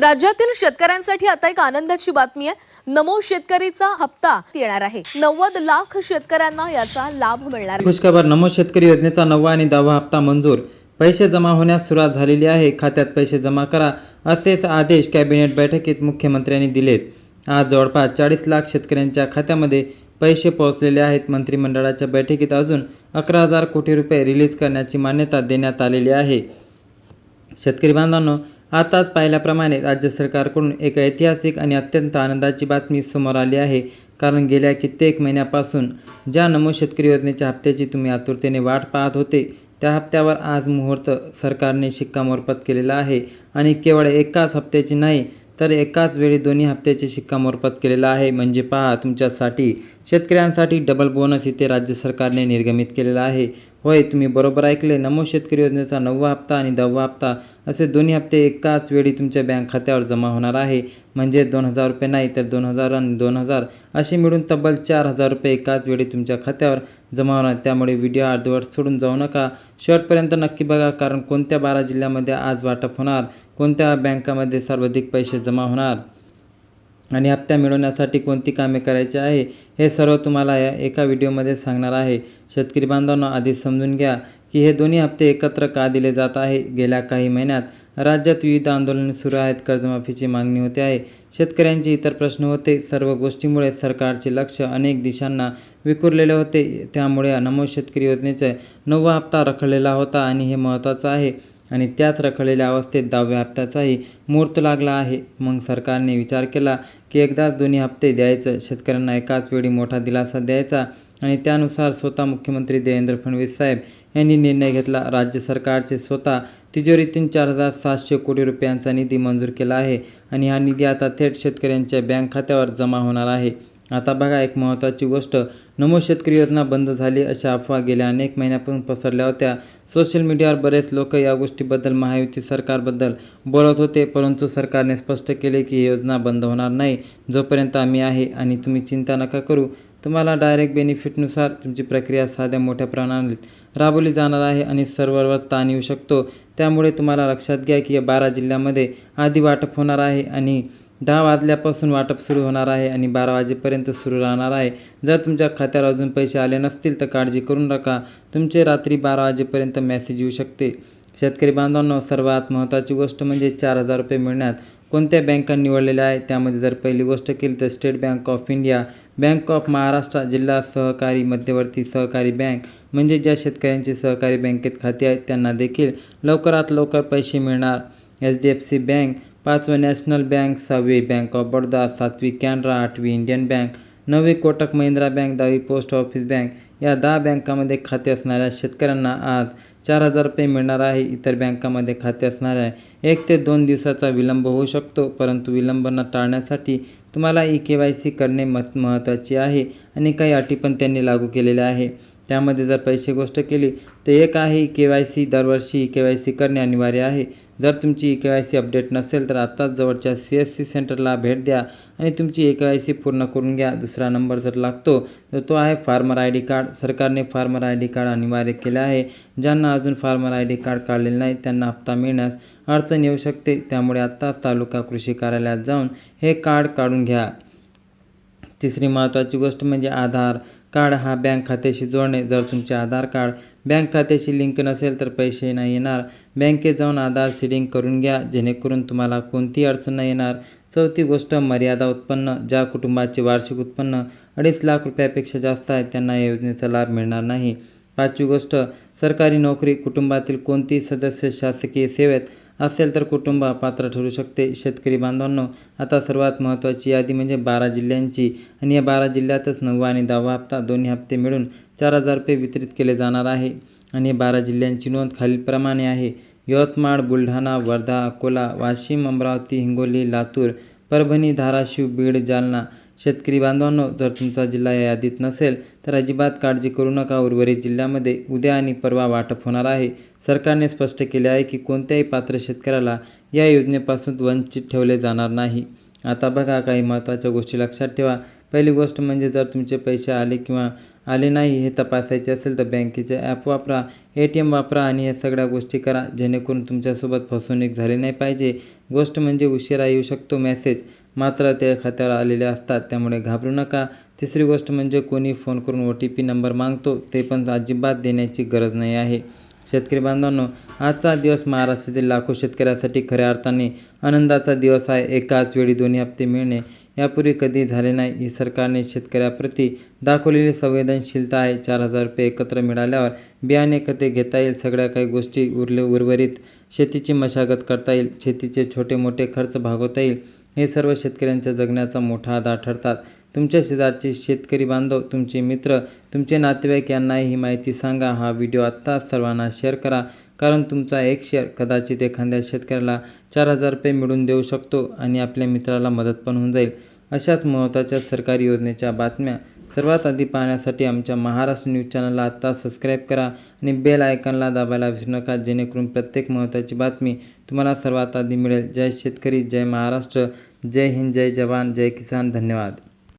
राज्यातील शेतकऱ्यांसाठी आता एक आनंदाची बातमी आहे। नमो शेतकरीचा हप्ता येणार आहे। 90 लाख शेतकऱ्यांना याचा लाभ मिळणार आहे। खुशखबर, नमो शेतकरी योजनेचा 9वा आणि 10वा हप्ता मंजूर। पैसे जमा होण्यास सुरुवात झालेली आहे। खात्यात पैसे जमा करा असेच आदेश कॅबिनेट बैठकीत मुख्यमंत्र्यांनी दिलेत। आज जवळपास 40 लाख शेतकऱ्यांच्या खात्यामध्ये पैसे पोहोचलेले आहेत। मंत्रिमंडळाच्या बैठकीत अजून 11,000 कोटी रुपये रिलीज करण्याची मान्यता देण्यात आलेली आहे। शेतकरी बांधवांनो, आताच पाहिल्याप्रमाणे राज्य सरकारकडून एक ऐतिहासिक आणि अत्यंत आनंदाची बातमी समोर आली आहे। कारण गेल्या कित्येक महिन्यापासून ज्या नमो शेतकरी योजनेच्या हप्त्याची तुम्ही आतुरतेने वाट पाहत होते, त्या हप्त्यावर आज मुहूर्त सरकारने शिक्कामोर्तब केलेला आहे। आणि केवळ एकाच हप्त्याची नाही तर एकाच वेळी दोन्ही हप्त्याचे शिक्कामोर्तब केलेला आहे। म्हणजे पहा, तुमच्यासाठी शेतकऱ्यांसाठी डबल बोनस इथे राज्य सरकारने निर्गमित केलेला आहे। होय, तुम्ही बरोबर ऐकले, नमो शेतकरी योजनेचा 9वा हप्ता आणि 10वा हप्ता असे दोन्ही हप्ते एकाच वेळी तुमच्या बँक खात्यावर जमा होणार आहे। म्हणजे 2,000 रुपये नाही तर 2,000 आणि 2,000 असे मिळून तब्बल 4,000 रुपये एकाच वेळी तुमच्या खात्यावर जमा होणार। त्यामुळे व्हिडिओ अर्धवट सोडून जाऊ नका, शेवटपर्यंत नक्की बघा। कारण कोणत्या 12 जिल्ह्यामध्ये आज वाटप होणार, कोणत्या बँकामध्ये सर्वाधिक पैसे जमा होणार आणि हप्ता मिळवण्यासाठी कोणती कामे करायची आहे, हे सर्व तुम्हाला या एका व्हिडिओमध्ये सांगणार आहे। शेतकरी बांधवांनो, आधी समजून घ्या की हे दोन्ही हप्ते एकत्र का दिले जात आहे। गेल्या काही महिन्यात राज्यात विविध आंदोलने सुरू आहेत। कर्जमाफीची मागणी होते आहे, शेतकऱ्यांचे इतर प्रश्न होते। सर्व गोष्टींमुळे सरकारचे लक्ष अनेक दिशांना विखुरलेले होते। त्यामुळे नमो शेतकरी योजनेचा 9वा हप्ता रखडलेला होता आणि हे महत्त्वाचं आहे। आणि त्याच रखडलेल्या अवस्थेत 10व्या हप्त्याचाही मुहूर्त लागला आहे। मग सरकारने विचार केला की एकदाच दोन्ही हप्ते द्यायचं, शेतकऱ्यांना एकाच वेळी मोठा दिलासा द्यायचा। आणि त्यानुसार स्वतः मुख्यमंत्री देवेंद्र फडणवीस साहेब यांनी निर्णय घेतला। राज्य सरकारचे स्वतः तिजोरीतून 4,700 कोटी रुपयांचा निधी मंजूर केला आहे आणि हा निधी आता थेट शेतकऱ्यांच्या बँक खात्यावर जमा होणार आहे। आता बघा, एक महत्त्वाची गोष्ट, नमो शेतकरी योजना बंद झाली अशा अफवा गेल्या अनेक महिन्यापासून पसरल्या होत्या। सोशल मीडियावर बरेच लोक या गोष्टीबद्दल महायुती सरकारबद्दल बोलत होते, परंतु सरकारने स्पष्ट केले की ही योजना बंद होणार नाही जोपर्यंत आम्ही आहे। आणि तुम्ही चिंता नका करू, तुम्हाला डायरेक्ट बेनिफिटनुसार तुमची प्रक्रिया साध्या मोठ्या प्रणालीत राबवली जाणार आहे आणि सर्व्हरवर ताण येऊ शकतो। त्यामुळे तुम्हाला लक्षात घ्या की या 12 जिल्ह्यामध्ये आधी वाटप होणार आहे आणि 10 वाजल्यापासून वाटप सुरू होणार आहे आणि 12 वाजेपर्यंत सुरू राहणार आहे। जर तुमच्या खात्यावर अजून पैसे आले नसतील तर काळजी करू नका, तुमचे रात्री 12 वाजेपर्यंत मेसेज येऊ शकते। शेतकरी बांधवांनो, सर्वात महत्त्वाची गोष्ट म्हणजे 4,000 रुपये मिळण्यात कोणत्या बँका निवडलेल्या आहेत। त्यामध्ये जर पहिली गोष्ट केली तर state bank of India, bank of Maharashtra, जिल्हा सहकारी मध्यवर्ती सहकारी बँक म्हणजे ज्या शेतकऱ्यांची सहकारी बँकेत खाते आहेत त्यांना देखील लवकरात लवकर पैसे मिळणार। HDFC बँक, 5वी नॅशनल बँक, 6वी बँक ऑफ बडोदा, 7वी कॅनरा, 8वी इंडियन बँक, 9वी कोटक महिंद्रा बँक, 10वी पोस्ट ऑफिस बँक या 10 बँकांमध्ये खाते असणाऱ्या शेतकऱ्यांना आज 4,000 रुपये मिळणार आहे। इतर बँकांमध्ये खाते असणाऱ्या 1 ते 2 दिवसाचा विलंब होऊ शकतो, परंतु विलंब न टाळण्यासाठी तुम्हाला EKYC करणे महत्त्वाचे आहे आणि काही अटी पण त्यांनी लागू केलेल्या आहे। त्यामध्ये जर पैसे गोष्ट केली तर एक आहे EKYC, दरवर्षी EKYC करणे अनिवार्य आहे। जर तुमची EKYC अपडेट नसेल तर आत्ताच जवळच्या CSC सेंटरला भेट द्या आणि तुमची EKYC पूर्ण करून घ्या। दुसरा नंबर जर लागतो तर तो आहे फार्मर ID कार्ड। सरकारने फार्मर ID कार्ड अनिवार्य केले आहे। ज्यांना अजून फार्मर ID कार्ड काढलेले नाही त्यांना हप्ता मिळण्यास अडचण येऊ शकते, त्यामुळे आत्ताच तालुका कृषी कार्यालयात जाऊन हे कार्ड काढून घ्या। तिसरी महत्त्वाची गोष्ट म्हणजे आधार कार्ड हा बँक खात्याशी जोडणे। जर तुमचे आधार कार्ड बँक खात्याशी लिंक नसेल तर पैसे नाही येणार। बँकेत जाऊन आधार सीडिंग करून घ्या, जेणेकरून तुम्हाला कोणतीही अडचण नाही येणार। चौथी गोष्ट, मर्यादा उत्पन्न। ज्या कुटुंबाचे वार्षिक उत्पन्न 2.5 लाख रुपयापेक्षा जास्त आहे त्यांना या योजनेचा लाभ मिळणार नाही। 5वी गोष्ट, सरकारी नोकरी। कुटुंबातील कोणतेही सदस्य शासकीय सेवेत असेल तर कुटुंब पात्र ठरू शकते। शेतकरी बांधवांनो, आता सर्वात महत्त्वाची यादी म्हणजे 12 जिल्ह्यांची आणि या 12 जिल्ह्यातच 9वा आणि 10वा हप्ता दोन्ही हप्ते मिळून 4,000 रुपये वितरित केले जाणार आहे। आणि 12 जिल्ह्यांची नोंद खालीलप्रमाणे आहे: यवतमाळ, बुलढाणा, वर्धा, अकोला, वाशिम, अमरावती, हिंगोली, लातूर, परभणी, धाराशिव, बीड, जालना। शेतकरी बांधवांनो, जर तुमचा जिल्हा या यादीत नसेल तर अजिबात काळजी करू नका, उर्वरित जिल्ह्यामध्ये उद्या आणि परवा वाटप होणार आहे। सरकारने स्पष्ट केले आहे की कोणत्याही पात्र शेतकऱ्याला या योजनेपासून वंचित ठेवले जाणार नाही। आता बघा, काही महत्त्वाच्या गोष्टी लक्षात ठेवा। पहिली गोष्ट म्हणजे जर तुमचे पैसे आले किंवा आले नाही हे तपासायचे असेल तर बँकेचे ॲप वापरा, ATM वापरा आणि या सगळ्या गोष्टी करा जेणेकरून तुमच्यासोबत फसवणूक झाली नाही पाहिजे. गोष्ट म्हणजे उशिरा येऊ शकतो मेसेज, मात्र ते खात्यावर आलेले असतात, त्यामुळे घाबरू नका. तिसरी गोष्ट म्हणजे कोणी फोन करून OTP नंबर मागतो ते पण अजिबात देण्याची गरज नाही आहे. शेतकरी बांधवांनो, आजचा दिवस महाराष्ट्रातील लाखो शेतकऱ्यांसाठी खऱ्या अर्थाने आनंदाचा दिवस आहे. एकाच वेळी दोन्ही हप्ते मिळणे यापूर्वी कधी झाले नाही. ही सरकारने शेतकऱ्याप्रती दाखवलेली संवेदनशीलता आहे. 4,000 रुपये एकत्र मिळाल्यावर बियाणे, खते घेता येईल, सगळ्या काही गोष्टी उर्वरित शेतीची मशागत करता येईल, शेतीचे छोटे मोठे खर्च भागवता येईल. हे सर्व शेतकऱ्यांच्या जगण्याचा मोठा आधार ठरतात. तुमच्या शेजारचे शेतकरी बांधव, तुमचे मित्र, तुमचे नातेवाईक यांनाही ही माहिती सांगा. हा व्हिडिओ आत्ताच सर्वांना शेअर करा, कारण तुमचा एक शेअर कदाचित एखाद्या शेतकऱ्याला 4,000 रुपये मिळवून देऊ शकतो आणि आपल्या मित्राला मदत पण होऊन जाईल. अशाच महत्त्वाच्या सरकारी योजनेच्या बातम्या सर्वात आधी पाहण्यासाठी आमच्या महाराष्ट्र न्यूज चॅनलला आत्ता सबस्क्राईब करा आणि बेल आयकॉनला दाबायला विसरू नका, जेणेकरून प्रत्येक महत्त्वाची बातमी तुम्हाला सर्वात आधी मिळेल. जय शेतकरी, जय महाराष्ट्र, जय हिंद, जय जवान, जय किसान. धन्यवाद.